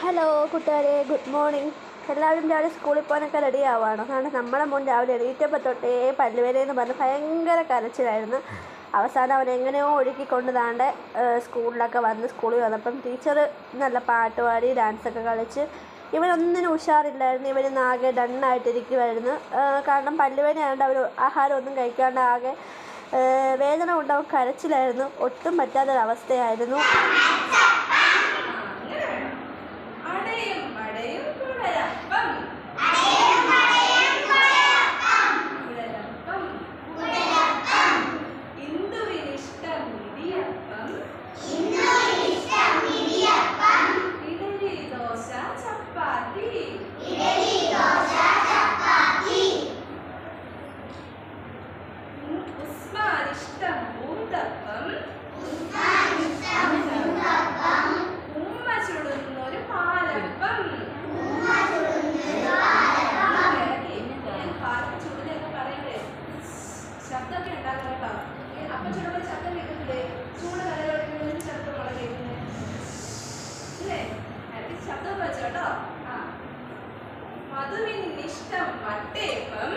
Hello കൂട്ടുകാരെ, good morning. എല്ലാവരും രാവിലെ സ്കൂളിൽ പോകാനൊക്കെ റെഡി ആവുകയാണോ? കാരണം നമ്മുടെ മോൻ രാവിലെ എണീറ്റപ്പോൾ തൊട്ടേ പല്ലുവേദനയെന്ന് പറഞ്ഞ് ഭയങ്കര കരച്ചിലായിരുന്നു. അവസാനം അവൻ എങ്ങനെയോ ഒഴുക്കിക്കൊണ്ട് താണ്ട് സ്കൂളിലൊക്കെ സ്കൂളിൽ വന്നപ്പം ടീച്ചർ നല്ല പാട്ട് പാടി ഡാൻസൊക്കെ കളിച്ച് ഇവനൊന്നിനും ഉഷാറില്ലായിരുന്നു. ഇവന് ആകെ ഡണ്ണായിട്ടിരിക്കുമായിരുന്നു. കാരണം പല്ലുവേദന ആയതുകൊണ്ട് അവർ ആഹാരമൊന്നും കഴിക്കാണ്ട് ആകെ വേദന കൊണ്ട് അവൻ കരച്ചിലായിരുന്നു. ഒട്ടും പറ്റാത്തൊരവസ്ഥയായിരുന്നു. ശബ്ദമൊക്കെ ഉണ്ടാക്കണം കേട്ടോ. അപ്പം ചൂടുമ്പോൾ ശബ്ദം കേൾക്കുന്നില്ലേ? ചൂട് കലയോടെ ശബ്ദം വളരെ കേൾക്കുന്നത് അല്ലേ? അടുത്ത ശബ്ദം വെച്ചോ കേട്ടോ. മധുവിനിഷ്ടം വട്ടേപ്പം